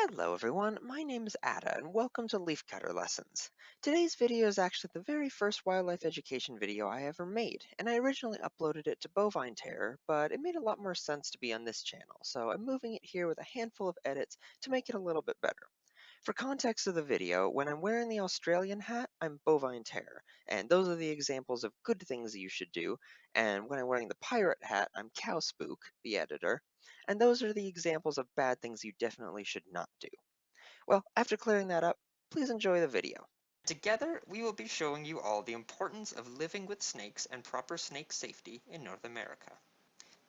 Hello everyone, my name is Ada and welcome to Leafcutter Lessons. Today's video is actually the very first wildlife education video I ever made, and I originally uploaded it to BovineTerror, but it made a lot more sense to be on this channel, so I'm moving it here with a handful of edits to make it a little bit better. For context of the video, when I'm wearing the Australian hat, I'm BovineTerror, and those are the examples of good things you should do, and when I'm wearing the pirate hat, I'm Cowspook, the editor, and those are the examples of bad things you definitely should not do. Well, after clearing that up, please enjoy the video. Together, we will be showing you all the importance of living with snakes and proper snake safety in North America.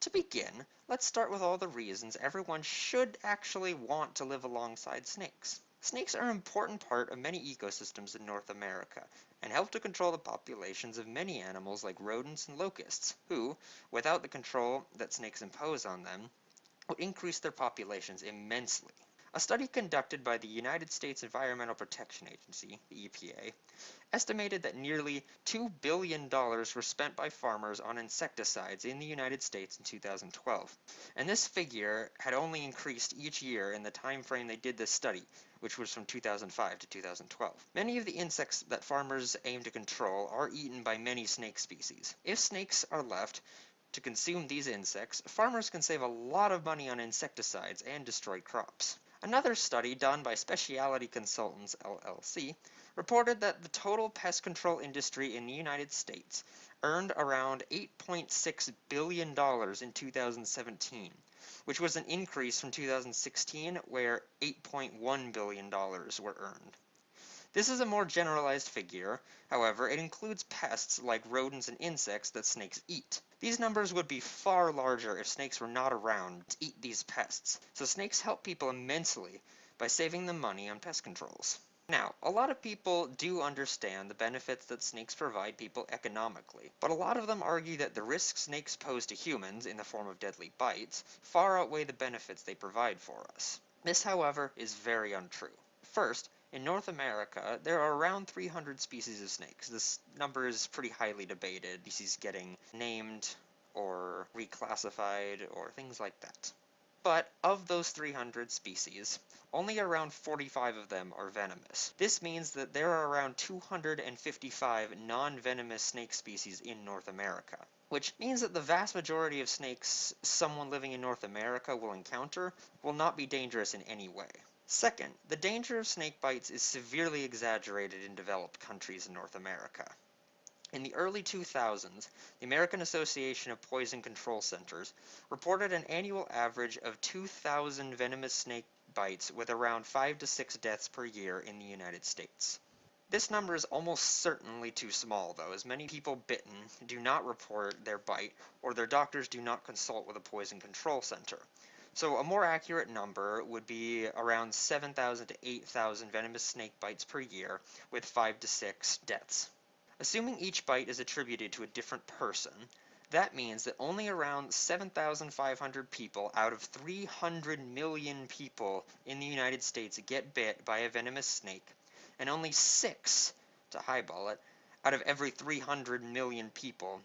To begin, let's start with all the reasons everyone should actually want to live alongside snakes. Snakes are an important part of many ecosystems in North America, and help to control the populations of many animals like rodents and locusts, who, without the control that snakes impose on them, would increase their populations immensely. A study conducted by the United States Environmental Protection Agency, the EPA, estimated that nearly $2 billion were spent by farmers on insecticides in the United States in 2012, and this figure had only increased each year in the time frame they did this study, which was from 2005 to 2012. Many of the insects that farmers aim to control are eaten by many snake species. If snakes are left to consume these insects, farmers can save a lot of money on insecticides and destroy crops. Another study done by Specialty Consultants LLC reported that the total pest control industry in the United States earned around $8.6 billion in 2017, which was an increase from 2016 where $8.1 billion were earned. This is a more generalized figure, however, it includes pests like rodents and insects that snakes eat. These numbers would be far larger if snakes were not around to eat these pests, so snakes help people immensely by saving them money on pest controls. Now, a lot of people do understand the benefits that snakes provide people economically, but a lot of them argue that the risks snakes pose to humans, in the form of deadly bites, far outweigh the benefits they provide for us. This, however, is very untrue. First, in North America, there are around 300 species of snakes. This number is pretty highly debated, species getting named or reclassified or things like that. But of those 300 species, only around 45 of them are venomous. This means that there are around 255 non-venomous snake species in North America, which means that the vast majority of snakes someone living in North America will encounter will not be dangerous in any way. Second, the danger of snake bites is severely exaggerated in developed countries in North America. In the early 2000s, the American Association of Poison Control Centers reported an annual average of 2,000 venomous snake bites with around 5 to 6 deaths per year in the United States. This number is almost certainly too small, though, as many people bitten do not report their bite or their doctors do not consult with a poison control center. So a more accurate number would be around 7,000 to 8,000 venomous snake bites per year with 5 to 6 deaths. Assuming each bite is attributed to a different person, that means that only around 7,500 people out of 300 million people in the United States get bit by a venomous snake, and only 6, to highball it, out of every 300 million people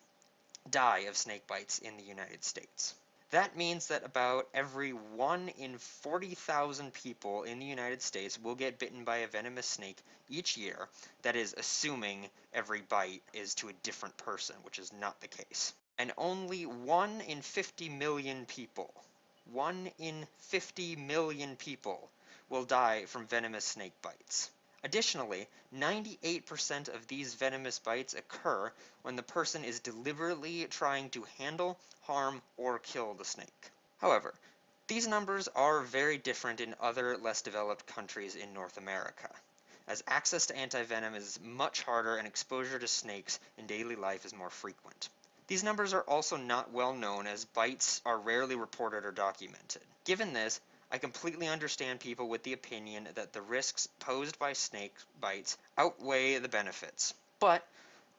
die of snake bites in the United States. That means that about every 1 in 40,000 people in the United States will get bitten by a venomous snake each year. That is assuming every bite is to a different person, which is not the case. And only 1 in 50 million people, 1 in 50 million people will die from venomous snake bites. Additionally, 98% of these venomous bites occur when the person is deliberately trying to handle, harm, or kill the snake. However, these numbers are very different in other less developed countries in North America, as access to antivenom is much harder and exposure to snakes in daily life is more frequent. These numbers are also not well known, as bites are rarely reported or documented. Given this, I completely understand people with the opinion that the risks posed by snake bites outweigh the benefits, but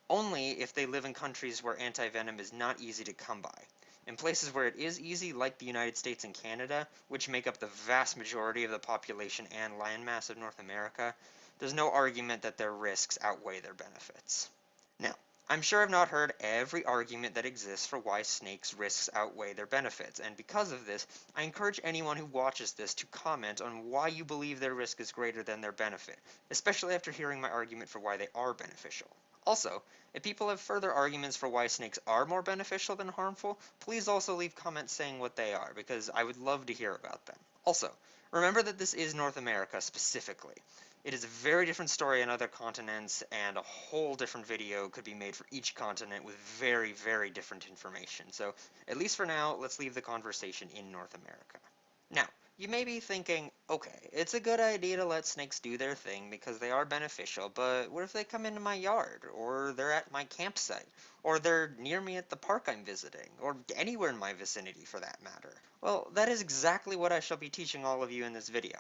only if they live in countries where antivenom is not easy to come by. In places where it is easy, like the United States and Canada, which make up the vast majority of the population and landmass of North America, there's no argument that their risks outweigh their benefits. Now, I'm sure I've not heard every argument that exists for why snakes' risks outweigh their benefits, and because of this, I encourage anyone who watches this to comment on why you believe their risk is greater than their benefit, especially after hearing my argument for why they are beneficial. Also, if people have further arguments for why snakes are more beneficial than harmful, please also leave comments saying what they are, because I would love to hear about them. Also, remember that this is North America specifically. It is a very different story in other continents, and a whole different video could be made for each continent with very, very different information. So, at least for now, let's leave the conversation in North America. Now, you may be thinking, okay, it's a good idea to let snakes do their thing because they are beneficial, but what if they come into my yard, or they're at my campsite, or they're near me at the park I'm visiting, or anywhere in my vicinity for that matter? Well, that is exactly what I shall be teaching all of you in this video.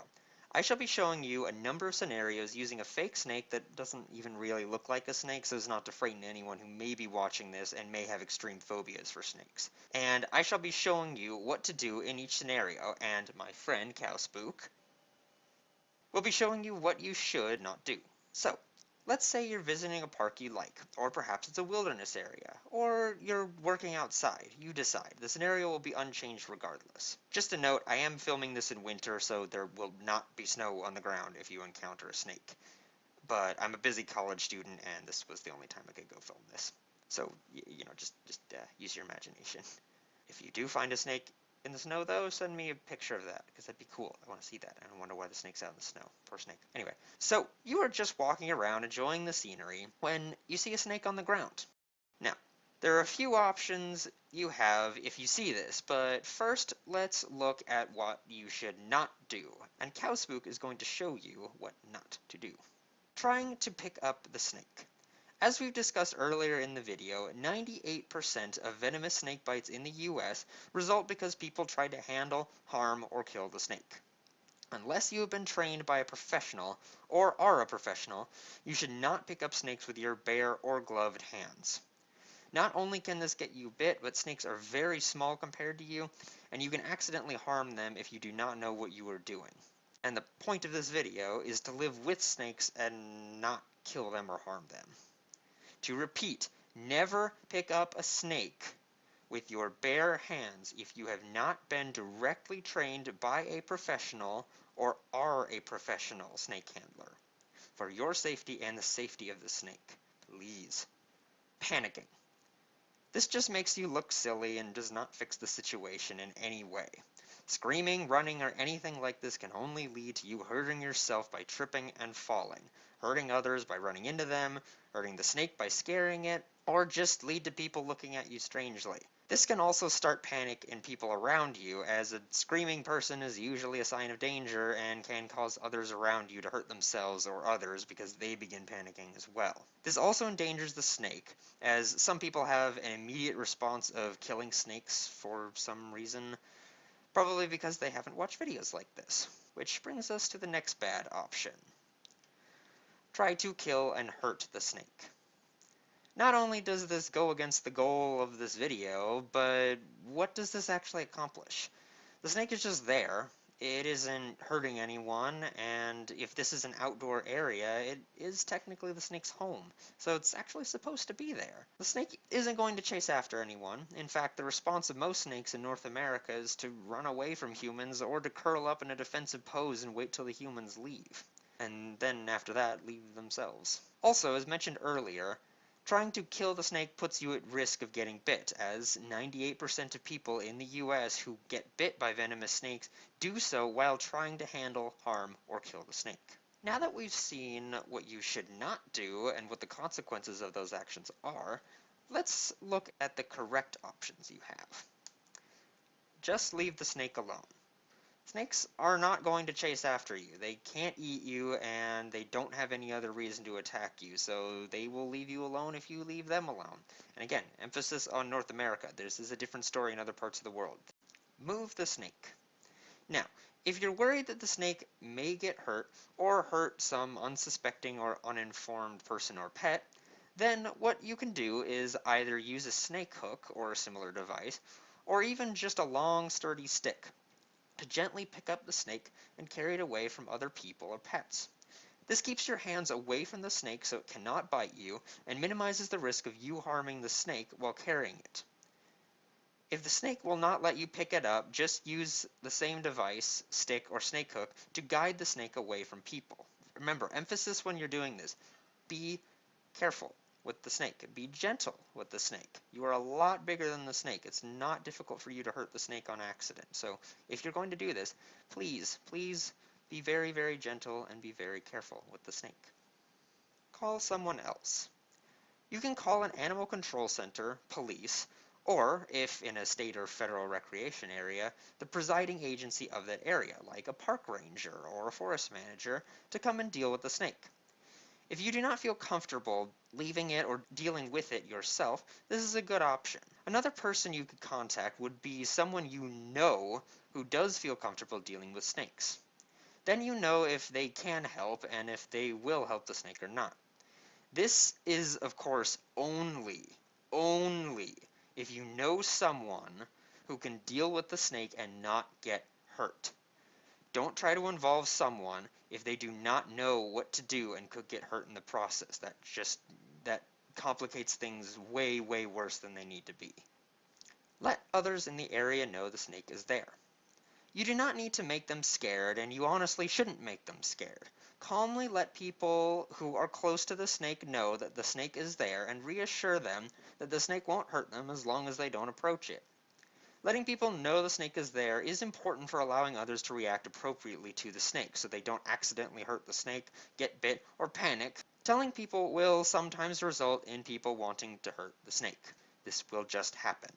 I shall be showing you a number of scenarios using a fake snake that doesn't even really look like a snake so as not to frighten anyone who may be watching this and may have extreme phobias for snakes. And I shall be showing you what to do in each scenario, and my friend Cowspook will be showing you what you should not do. So, let's say you're visiting a park you like, or perhaps it's a wilderness area, or you're working outside. You decide. The scenario will be unchanged regardless. Just a note, I am filming this in winter, so there will not be snow on the ground if you encounter a snake. But I'm a busy college student, and this was the only time I could go film this. So, just use your imagination. If you do find a snake in the snow, though, send me a picture of that, because that'd be cool. I want to see that. I don't wonder why the snake's out in the snow. Poor snake. Anyway, so you are just walking around enjoying the scenery when you see a snake on the ground. Now, there are a few options you have if you see this, but first let's look at what you should not do, and Cowspook is going to show you what not to do. Trying to pick up the snake. As we've discussed earlier in the video, 98% of venomous snake bites in the US result because people try to handle, harm, or kill the snake. Unless you have been trained by a professional, or are a professional, you should not pick up snakes with your bare or gloved hands. Not only can this get you bit, but snakes are very small compared to you, and you can accidentally harm them if you do not know what you are doing. And the point of this video is to live with snakes and not kill them or harm them. To repeat, never pick up a snake with your bare hands if you have not been directly trained by a professional or are a professional snake handler. For your safety and the safety of the snake, please. Panicking. This just makes you look silly and does not fix the situation in any way. Screaming, running, or anything like this can only lead to you hurting yourself by tripping and falling, hurting others by running into them, hurting the snake by scaring it, or just lead to people looking at you strangely. This can also start panic in people around you, as a screaming person is usually a sign of danger and can cause others around you to hurt themselves or others because they begin panicking as well. This also endangers the snake, as some people have an immediate response of killing snakes for some reason, probably because they haven't watched videos like this. Which brings us to the next bad option. Try to kill and hurt the snake. Not only does this go against the goal of this video, but what does this actually accomplish? The snake is just there. It isn't hurting anyone, and if this is an outdoor area, it is technically the snake's home, so it's actually supposed to be there. The snake isn't going to chase after anyone. In fact, the response of most snakes in North America is to run away from humans or to curl up in a defensive pose and wait till the humans leave. And then after that, leave themselves. Also, as mentioned earlier, trying to kill the snake puts you at risk of getting bit, as 98% of people in the US who get bit by venomous snakes do so while trying to handle, harm, or kill the snake. Now that we've seen what you should not do and what the consequences of those actions are, let's look at the correct options you have. Just leave the snake alone. Snakes are not going to chase after you. They can't eat you, and they don't have any other reason to attack you, so they will leave you alone if you leave them alone. And again, emphasis on North America. This is a different story in other parts of the world. Move the snake. Now, if you're worried that the snake may get hurt, or hurt some unsuspecting or uninformed person or pet, then what you can do is either use a snake hook or a similar device, or even just a long, sturdy stick to gently pick up the snake and carry it away from other people or pets. This keeps your hands away from the snake so it cannot bite you, and minimizes the risk of you harming the snake while carrying it. If the snake will not let you pick it up, just use the same device, stick or snake hook, to guide the snake away from people. Remember, emphasis when you're doing this, be careful with the snake. Be gentle with the snake. You are a lot bigger than the snake. It's not difficult for you to hurt the snake on accident. So if you're going to do this, please be very, very gentle and be very careful with the snake. Call someone else. You can call an animal control center, police, or, if in a state or federal recreation area, the presiding agency of that area, like a park ranger or a forest manager, to come and deal with the snake. If you do not feel comfortable leaving it or dealing with it yourself, this is a good option. Another person you could contact would be someone you know who does feel comfortable dealing with snakes. Then you know if they can help and if they will help the snake or not. This is, of course, only if you know someone who can deal with the snake and not get hurt. Don't try to involve someone if they do not know what to do and could get hurt in the process. That complicates things way, way worse than they need to be. Let others in the area know the snake is there. You do not need to make them scared, and you honestly shouldn't make them scared. Calmly let people who are close to the snake know that the snake is there and reassure them that the snake won't hurt them as long as they don't approach it. Letting people know the snake is there is important for allowing others to react appropriately to the snake so they don't accidentally hurt the snake, get bit, or panic. Telling people will sometimes result in people wanting to hurt the snake. This will just happen,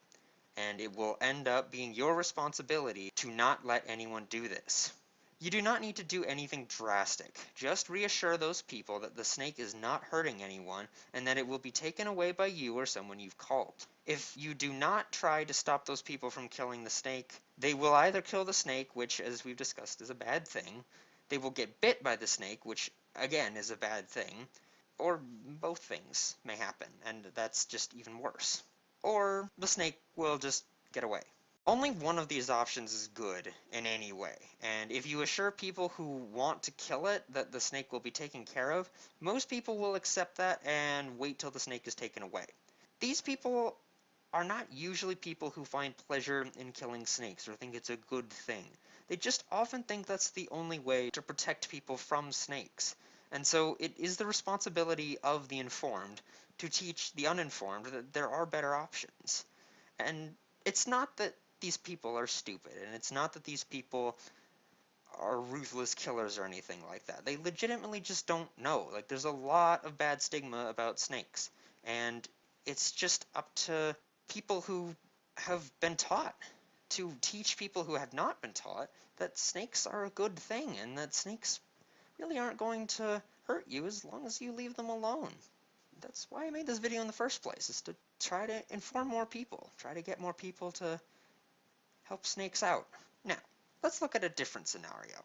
and it will end up being your responsibility to not let anyone do this. You do not need to do anything drastic. Just reassure those people that the snake is not hurting anyone and that it will be taken away by you or someone you've called. If you do not try to stop those people from killing the snake, they will either kill the snake, which, as we've discussed, is a bad thing, they will get bit by the snake, which, again, is a bad thing, or both things may happen, and that's just even worse. Or the snake will just get away. Only one of these options is good in any way, and if you assure people who want to kill it that the snake will be taken care of, most people will accept that and wait till the snake is taken away. These people are not usually people who find pleasure in killing snakes or think it's a good thing. They just often think that's the only way to protect people from snakes. And so it is the responsibility of the informed to teach the uninformed that there are better options. And it's not that these people are stupid, and it's not that these people are ruthless killers or anything like that. They legitimately just don't know. Like, there's a lot of bad stigma about snakes, and it's just up to people who have been taught to teach people who have not been taught that snakes are a good thing, and that snakes really aren't going to hurt you as long as you leave them alone. That's why I made this video in the first place, is to try to inform more people, try to get more people to help snakes out. Now, let's look at a different scenario.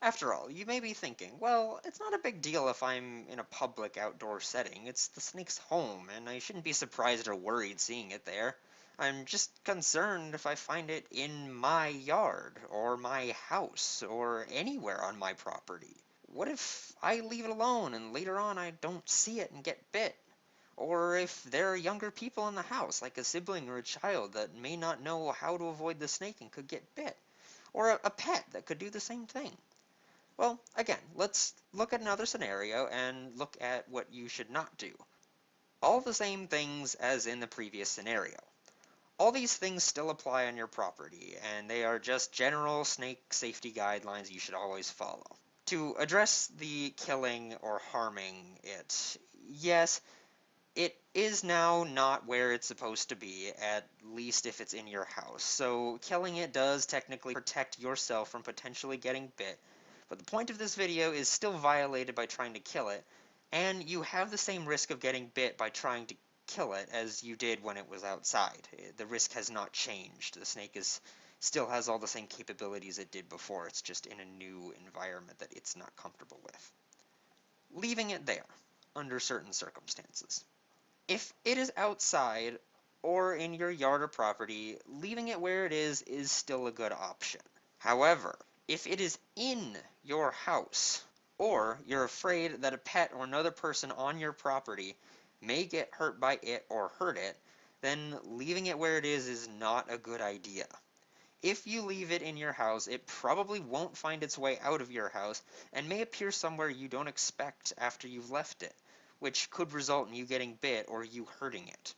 After all, you may be thinking, well, it's not a big deal if I'm in a public outdoor setting. It's the snake's home, and I shouldn't be surprised or worried seeing it there. I'm just concerned if I find it in my yard, or my house, or anywhere on my property. What if I leave it alone and later on I don't see it and get bit? Or if there are younger people in the house, like a sibling or a child that may not know how to avoid the snake and could get bit. Or a pet that could do the same thing. Well, again, let's look at another scenario and look at what you should not do. All the same things as in the previous scenario. All these things still apply on your property, and they are just general snake safety guidelines you should always follow. To address the killing or harming it, yes, it is now not where it's supposed to be, at least if it's in your house. So killing it does technically protect yourself from potentially getting bit, but the point of this video is still violated by trying to kill it, and you have the same risk of getting bit by trying to kill it as you did when it was outside. The risk has not changed. The snake still has all the same capabilities it did before. It's just in a new environment that it's not comfortable with. Leaving it there, under certain circumstances. If it is outside or in your yard or property, leaving it where it is still a good option. However, if it is in your house, or you're afraid that a pet or another person on your property may get hurt by it or hurt it, then leaving it where it is not a good idea. If you leave it in your house, it probably won't find its way out of your house and may appear somewhere you don't expect after you've left it, which could result in you getting bit or you hurting it.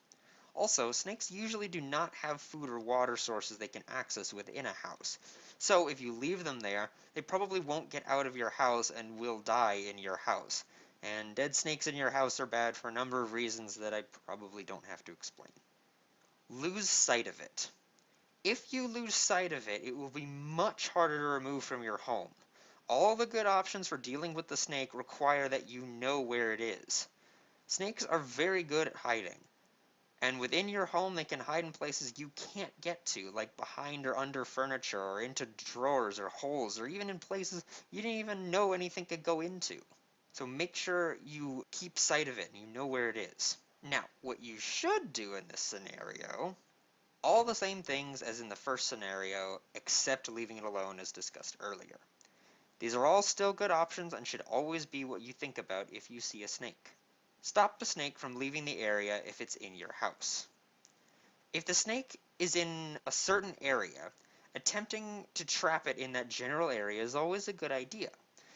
Also, snakes usually do not have food or water sources they can access within a house. So if you leave them there, they probably won't get out of your house and will die in your house. And dead snakes in your house are bad for a number of reasons that I probably don't have to explain. Lose sight of it. If you lose sight of it, it will be much harder to remove from your home. All the good options for dealing with the snake require that you know where it is. Snakes are very good at hiding. And within your home, they can hide in places you can't get to, like behind or under furniture, or into drawers or holes, or even in places you didn't even know anything could go into. So make sure you keep sight of it and you know where it is. Now, what you should do in this scenario, all the same things as in the first scenario, except leaving it alone as discussed earlier. These are all still good options and should always be what you think about if you see a snake. Stop the snake from leaving the area if it's in your house. If the snake is in a certain area, attempting to trap it in that general area is always a good idea.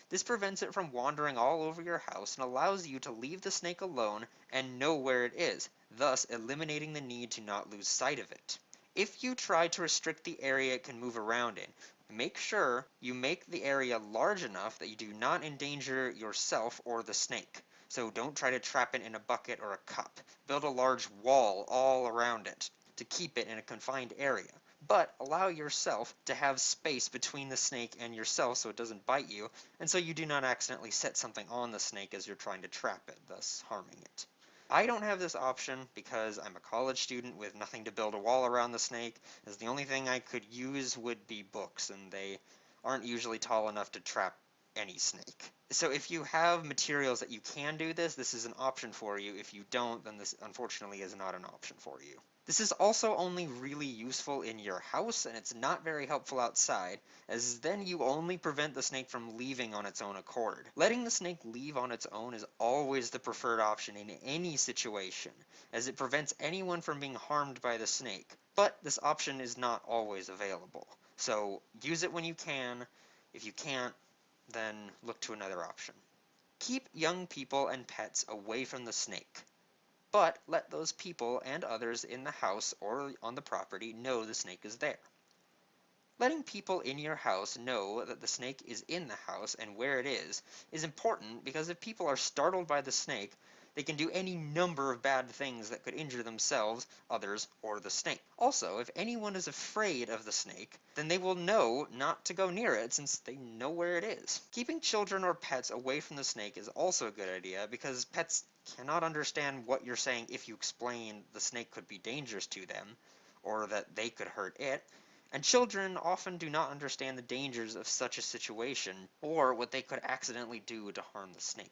This prevents it from wandering all over your house and allows you to leave the snake alone and know where it is, thus eliminating the need to not lose sight of it. If you try to restrict the area it can move around in, make sure you make the area large enough that you do not endanger yourself or the snake. So don't try to trap it in a bucket or a cup. Build a large wall all around it to keep it in a confined area, but allow yourself to have space between the snake and yourself so it doesn't bite you, and so you do not accidentally set something on the snake as you're trying to trap it, thus harming it. I don't have this option because I'm a college student with nothing to build a wall around the snake, as the only thing I could use would be books, and they aren't usually tall enough to trap any snake. So if you have materials that you can do this, this is an option for you. If you don't, then this unfortunately is not an option for you. This is also only really useful in your house, and it's not very helpful outside, as then you only prevent the snake from leaving on its own accord. Letting the snake leave on its own is always the preferred option in any situation, as it prevents anyone from being harmed by the snake, but this option is not always available. So use it when you can. If you can't, then look to another option. Keep young people and pets away from the snake, but let those people and others in the house or on the property know the snake is there. Letting people in your house know that the snake is in the house and where it is important because if people are startled by the snake, they can do any number of bad things that could injure themselves, others, or the snake. Also, if anyone is afraid of the snake, then they will know not to go near it since they know where it is. Keeping children or pets away from the snake is also a good idea because pets cannot understand what you're saying if you explain the snake could be dangerous to them or that they could hurt it. And children often do not understand the dangers of such a situation, or what they could accidentally do to harm the snake.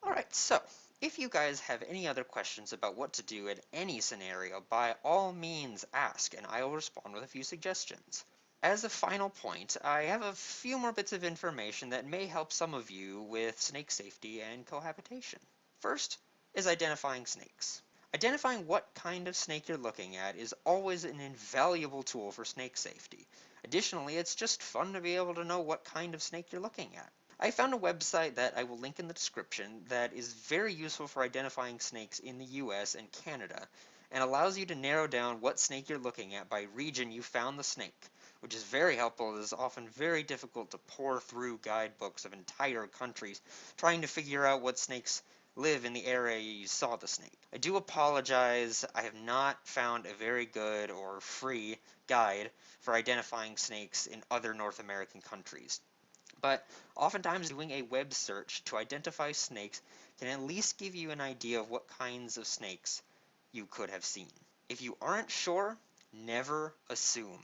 Alright, so, if you guys have any other questions about what to do in any scenario, by all means ask, and I will respond with a few suggestions. As a final point, I have a few more bits of information that may help some of you with snake safety and cohabitation. First is identifying snakes. Identifying what kind of snake you're looking at is always an invaluable tool for snake safety. Additionally, it's just fun to be able to know what kind of snake you're looking at. I found a website that I will link in the description that is very useful for identifying snakes in the US and Canada, and allows you to narrow down what snake you're looking at by region you found the snake, which is very helpful as it's often very difficult to pore through guidebooks of entire countries trying to figure out what snakes live in the area you saw the snake. I do apologize, I have not found a very good or free guide for identifying snakes in other North American countries. But oftentimes doing a web search to identify snakes can at least give you an idea of what kinds of snakes you could have seen. If you aren't sure, never assume.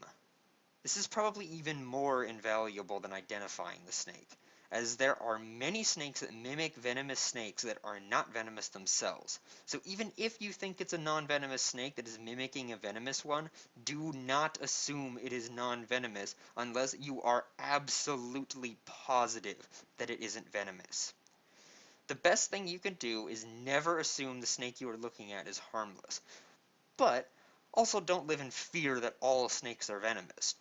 This is probably even more invaluable than identifying the snake, as there are many snakes that mimic venomous snakes that are not venomous themselves. So even if you think it's a non-venomous snake that is mimicking a venomous one, do not assume it is non-venomous unless you are absolutely positive that it isn't venomous. The best thing you can do is never assume the snake you are looking at is harmless. But also don't live in fear that all snakes are venomous.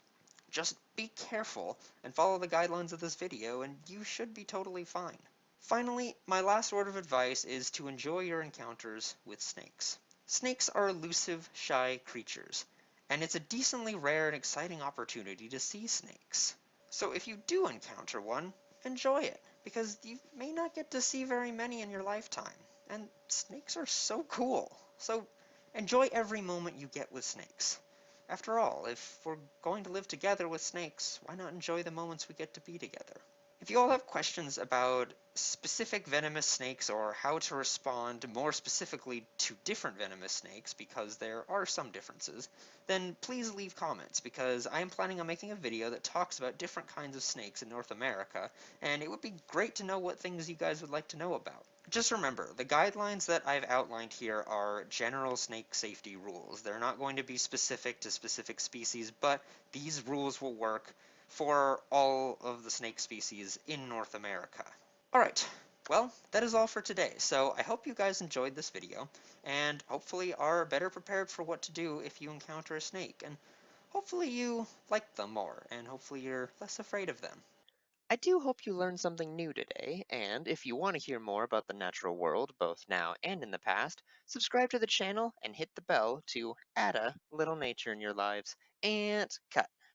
Just be careful and follow the guidelines of this video and you should be totally fine. Finally, my last word of advice is to enjoy your encounters with snakes. Snakes are elusive, shy creatures, and it's a decently rare and exciting opportunity to see snakes. So if you do encounter one, enjoy it, because you may not get to see very many in your lifetime, and snakes are so cool. So enjoy every moment you get with snakes. After all, if we're going to live together with snakes, why not enjoy the moments we get to be together? If you all have questions about specific venomous snakes or how to respond more specifically to different venomous snakes, because there are some differences, then please leave comments, because I am planning on making a video that talks about different kinds of snakes in North America, and it would be great to know what things you guys would like to know about. Just remember, the guidelines that I've outlined here are general snake safety rules. They're not going to be specific to specific species, but these rules will work for all of the snake species in North America. Alright, well, that is all for today, so I hope you guys enjoyed this video, and hopefully are better prepared for what to do if you encounter a snake, and hopefully you like them more, and hopefully you're less afraid of them. I do hope you learned something new today, and if you want to hear more about the natural world, both now and in the past, subscribe to the channel and hit the bell to add a little nature in your lives. And cut.